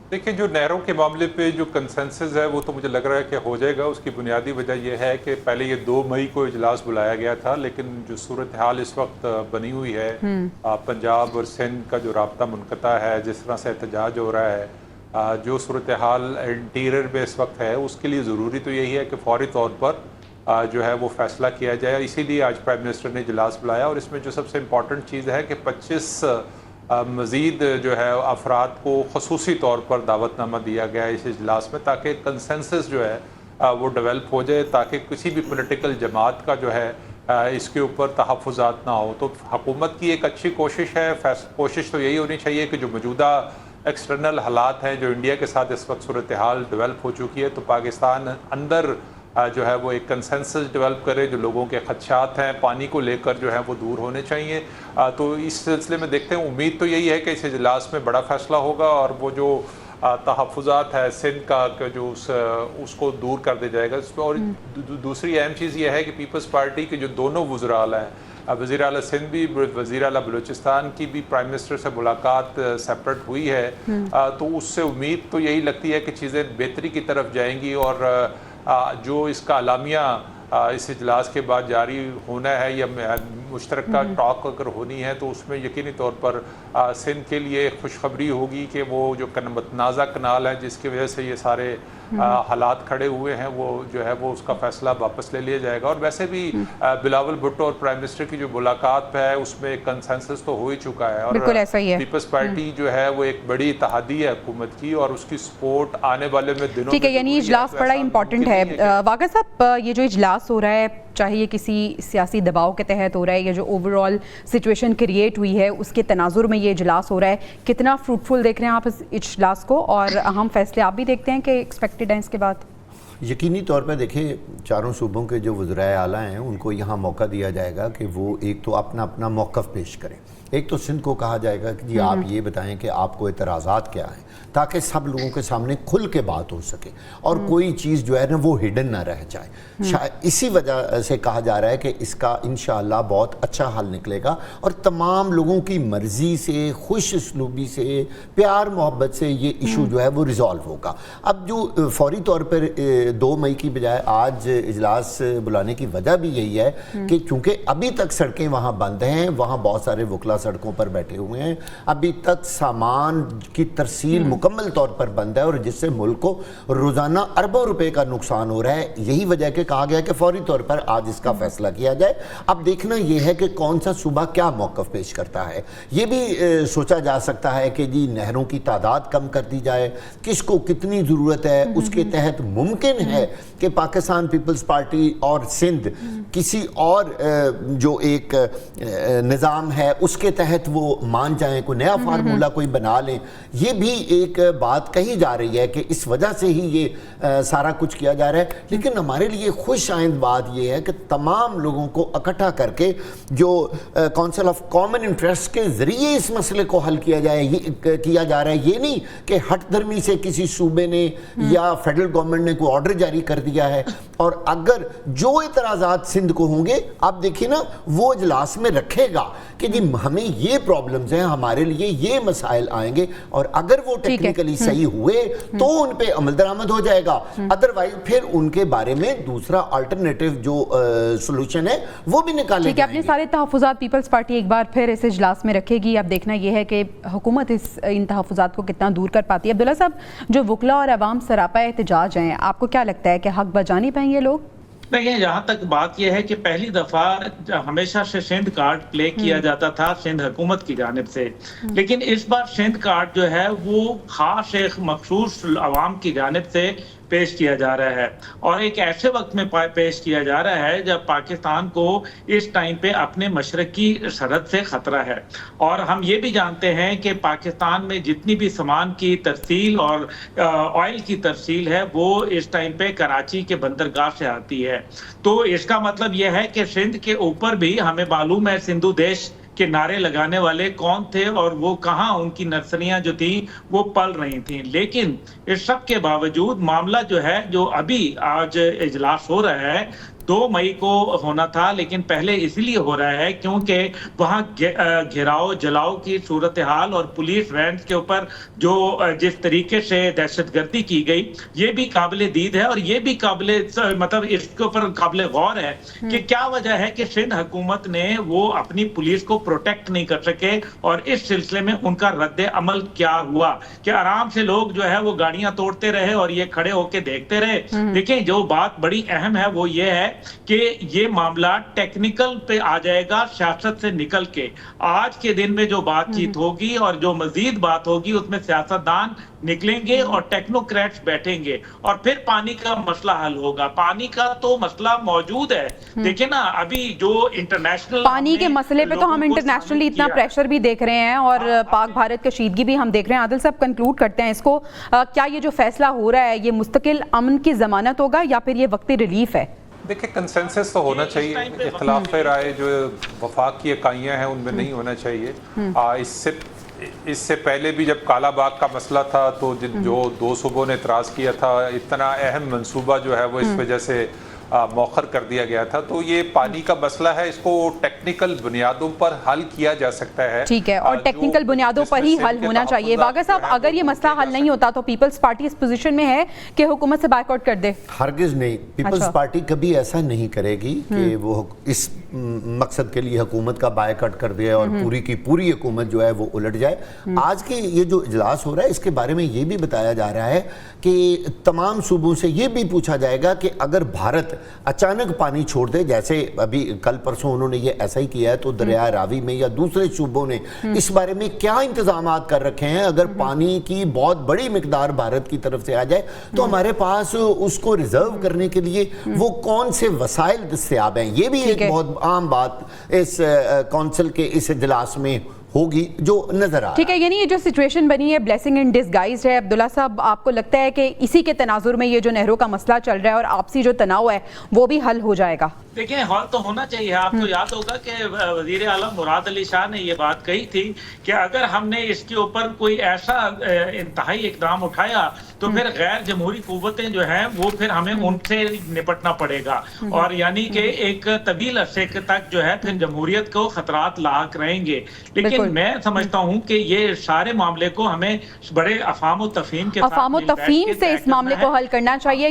देखिए, जो नहरों के मामले पे जो कंसेंसस है वो तो मुझे लग रहा है कि हो जाएगा। उसकी बुनियादी वजह यह है कि पहले ये 2 मई को इजलास बुलाया गया था, लेकिन जो सूरत हाल इस वक्त बनी हुई है, पंजाब और सिंध का जो राब्ता मुनक़ता है, जिस तरह से एहतजाज हो रहा है, जो सूरत हाल इंटीरियर में इस वक्त है, उसके लिए ज़रूरी तो यही है कि फ़ौरी तौर पर जो है वो फ़ैसला किया जाए। इसीलिए आज प्राइम मिनिस्टर ने इजलास बुलाया, और इसमें जो सबसे इम्पॉर्टेंट चीज़ है कि 25 मज़ीद जो है अफराद को ख़ुसूसी तौर पर दावतनामा दिया गया है इस इजलास में, ताकि कंसेंसस जो है वो डेवलप हो जाए, ताकि किसी भी पॉलिटिकल जमात का जो है इसके ऊपर तहफ़्फ़ुज़ात ना हो। तो हुकूमत की एक अच्छी कोशिश है। कोशिश तो यही होनी चाहिए कि जो मौजूदा एक्सटर्नल हालात हैं, जो इंडिया के साथ इस वक्त सूरत हाल डेवलप हो चुकी है, तो पाकिस्तान अंदर जो है वो एक कंसेंसस डेवलप करे। जो लोगों के खदशात हैं पानी को लेकर जो है वो दूर होने चाहिए। तो इस सिलसिले में देखते हैं, उम्मीद तो यही है कि इस इजलास में बड़ा फैसला होगा, और वो जो तहफ़्फ़ुज़ात है सिंध का जो उसको दूर कर दिया जाएगा। और दूसरी अहम चीज़ ये है कि पीपल्स पार्टी के जो दोनों वज़ीर-ए-आला हैं, वज़ीर आला सिंध भी, वज़ीर आला बलूचिस्तान की भी प्राइम मिनिस्टर से मुलाकात सेपरेट हुई है, तो उससे उम्मीद तो यही लगती है कि चीज़ें बेहतरी की तरफ जाएंगी। और जो इसका अलामिया इस इजलास के बाद जारी होना है, या मुश्तरका टॉक अगर होनी है, तो उसमें यकीनी तौर पर सिंध के लिए खुशखबरी होगी कि वो जो मतनाज़ा कनाल है, जिसकी वजह से ये सारे हालात खड़े हुए हैं, वो जो है वो उसका फैसला वापस ले लिया जाएगा। और वैसे भी बिलावल भुट्टो और प्राइम मिनिस्टर की जो मुलाकात है, उसमें कंसेंसस तो हो ही चुका है, और पीपल्स पार्टी जो है वो एक बड़ी इत्तेहादी है हुकूमत की, और उसकी सपोर्ट आने वाले में दिनों। ठीक है, यानी इजलास बड़ा इंपॉर्टेंट है। वाक़ा साहब, ये जो इजलास हो रहा है, चाहे ये किसी सियासी दबाव के तहत हो रहा है या जो ओवरऑल सिचुएशन क्रिएट हुई है उसके तनाजुर में ये इजलास हो रहा है, कितना फ्रूटफुल देख रहे हैं आप इस इजलास को, और अहम फैसले आप भी देखते हैं कि एक्सपेक्टेड हैं इसके बाद? यकीनी तौर पर देखिए, चारों सूबों के जो वज़ीर-ए-आला हैं उनको यहाँ मौका दिया जाएगा कि वो एक तो अपना अपना मौक़िफ़ पेश करें। एक तो सिंध को कहा जाएगा कि जी आप ये बताएं कि आपको एतराज़ात क्या हैं, ताकि सब लोगों के सामने खुल के बात हो सके और कोई चीज़ जो है ना वो हिडन ना रह जाए। शायद इसी वजह से कहा जा रहा है कि इसका इंशाअल्लाह बहुत अच्छा हल निकलेगा, और तमाम लोगों की मर्ज़ी से, खुश उसलूबी से, प्यार मोहब्बत से ये इशू जो है वो रिज़ॉल्व होगा। अब जो फ़ौरी तौर पर 2 मई की बजाय आज इजलास बुलाने की वजह भी यही है कि चूँकि अभी तक सड़कें वहाँ बंद हैं, वहाँ बहुत सारे वकला सड़कों पर बैठे हुए हैं, अभी तक सामान की तरसील मुकम्मल तौर पर बंद है, और जिससे मुल्क को रोज़ाना अरबों रुपए का नुकसान हो रहा है। यही वजह के कहा गया कि फौरी तौर पर आज इसका फैसला किया जाए। अब देखना यह है कि कौन सा सूबा क्या मौक़िफ़ पेश करता है। ये भी सोचा जा सकता है कि जी नहरों की तादाद कम कर दी जाए, किसको कितनी ज़रूरत है, उसके तहत मुमकिन है कि पाकिस्तान पीपल्स पार्टी और सिंध किसी और जो एक निज़ाम है उसके तहत वो मान जाएं, कोई नया फार्मूला कोई बना लें। ये भी एक बात कही जा रही है कि इस वजह से ही ये सारा कुछ किया जा रहा है। लेकिन हमारे लिए खुश आइंद बात ये है कि तमाम लोगों को इकट्ठा करके जो काउंसिल ऑफ कॉमन इंटरेस्ट के ज़रिए इस मसले को हल किया जाए, ये किया जा रहा है। ये नहीं कि हट धर्मी से किसी सूबे ने या फेडरल गवर्नमेंट ने कोई ऑर्डर जारी कर दिया है, और अगर जो इतराज़ात सिंध को होंगे, आप देखिए ना, वो इजलास में रखेगा कि जी हमें ये प्रॉब्लम्स हैं, हमारे लिए ये मसाइल आएंगे, और अगर वो टेक्निकली सही हुए तो उन पे अमल दरामद हो जाएगा। अदरवाइज फिर उनके बारे में दूसरा अल्टरनेटिव जो सोल्यूशन है वो भी निकाले जाएंगे। अपने सारे तहफ़्फ़ुज़ात पीपल्स पार्टी एक बार फिर इस इजलास में रखेगी। अब देखना यह है कि हुकूमत इन तहफ़्फ़ुज़ात को कितना दूर कर पाती है। अब्दुल्ला साहब, जो वकला और अवाम सरापा एहतजाज हैं, आपको क्या लगता है कि हक बजा नहीं पाएंगे लोग? देखिए, जहाँ तक बात यह है कि पहली दफ़ा हमेशा से सिंध कार्ड प्ले किया जाता था सिंध हुकूमत की जानिब से, लेकिन इस बार सिंध कार्ड जो है वो खास एक मखसूस अवाम की जानिब से पेश किया जा रहा है, और एक ऐसे वक्त में पेश किया जा रहा है जब पाकिस्तान को इस टाइम पे अपने मशरकी सरहद से खतरा है। और हम ये भी जानते हैं कि पाकिस्तान में जितनी भी सामान की तरसील और ऑयल की तरसील है वो इस टाइम पे कराची के बंदरगाह से आती है। तो इसका मतलब यह है कि सिंध के ऊपर भी हमें मालूम है सिंधु देश के नारे लगाने वाले कौन थे और वो कहाँ उनकी नर्सरियां जो थी वो पल रही थी। लेकिन इस सब के बावजूद मामला जो है, जो अभी आज इजलास हो रहा है, 2 मई को होना था, लेकिन पहले इसलिए हो रहा है क्योंकि वहां घेराव जलाओ की सूरत हाल और पुलिस वैन के ऊपर जो जिस तरीके से दहशतगर्दी की गई, ये भी काबिले दीद है और ये भी काबिले मतलब इसके ऊपर काबिले गौर है कि क्या वजह है कि सिंध हुकूमत ने वो अपनी पुलिस को प्रोटेक्ट नहीं कर सके, और इस सिलसिले में उनका रद्द अमल क्या हुआ कि आराम से लोग जो है वो गाड़ियां तोड़ते रहे और ये खड़े होके देखते रहे। देखिए, जो बात बड़ी अहम है वो ये है कि ये मामला टेक्निकल पे आ जाएगा, सियासत से निकल के। आज के दिन में जो बातचीत होगी और जो मजीद बात होगी उसमें सियासतदान निकलेंगे और टेक्नोक्रेट्स बैठेंगे और फिर पानी का मसला हल होगा। पानी का तो मसला मौजूद है। देखिए ना, अभी जो इंटरनेशनल पानी के मसले पे तो हम इंटरनेशनली इतना प्रेशर भी देख रहे हैं और पाक भारत कशीदगी भी हम देख रहे हैं। आदिल साहब, कंक्लूड करते हैं इसको, क्या ये जो फैसला हो रहा है ये मुस्तकिल अमन की जमानत होगा या फिर ये वक्ती रिलीफ है? देखिए, कंसेंसस तो होना चाहिए, इख्तिलाफ राय जो वफाक की इकाइयाँ हैं उनमें नहीं होना चाहिए। इससे पहले भी जब काला बाग का मसला था तो जो 2 सूबों ने इतराज़ किया था, इतना अहम मंसूबा जो है वो इस वजह से मौखर कर दिया गया था। तो ये पानी का मसला है, इसको टेक्निकल बुनियादों पर हल किया जा सकता है। ठीक है, और टेक्निकल बुनियादों पर ही हल होना चाहिए। वागा साहब, अगर ये मसला हल नहीं होता तो पीपल्स पार्टी इस पोजीशन में है कि हुकूमत से बायकॉट कर दे? हरगिज नहीं, पीपल्स पार्टी कभी ऐसा नहीं करेगी कि वो इस मकसद के लिए हुकूमत का बायकॉट कर दे और पूरी की पूरी हुकूमत जो है वो उलट जाए। आज के ये जो इजलास हो रहा है इसके बारे में ये भी बताया जा रहा है कि तमाम सूबों से ये भी पूछा जाएगा कि अगर भारत अचानक पानी छोड़ दे, जैसे अभी कल परसों उन्होंने ये ऐसा ही किया है, तो दरिया रावी में या दूसरे सूबों ने इस बारे में क्या इंतजामात कर रखे हैं। अगर पानी की बहुत बड़ी मिकदार भारत की तरफ से आ जाए तो हमारे पास उसको रिजर्व करने के लिए वो कौन से वसाइल दस्तयाब हैं। ये भी एक बहुत आम बात इस काउंसिल के इस इजलास में होगी जो नजर आ रहा है। ठीक है, यानी ये जो सिचुएशन बनी है ब्लेसिंग इन डिसगाइज है। अब्दुल्ला साहब, आपको लगता है कि इसी के तनाजुर में ये जो नहरों का मसला चल रहा है और आपसी जो तनाव है वो भी हल हो जाएगा? देखिए, हल तो होना चाहिए। आपको याद होगा कि वजीर आलम मुराद अली शाह ने ये बात कही थी कि अगर हमने इसके ऊपर कोई ऐसा इंतहाई इकदाम उठाया तो फिर गैर जमहूरी कुव्वतें जो हैं वो फिर हमें उनसे निपटना पड़ेगा, और यानी कि एक तवील अरसे तक जो है फिर जमहूरियत को खतरात लाक रहेंगे। लेकिन मैं समझता हूँ कि ये सारे मामले को हमें बड़े अफाम व तफहीम के साथ से इस मामले को हल करना चाहिए।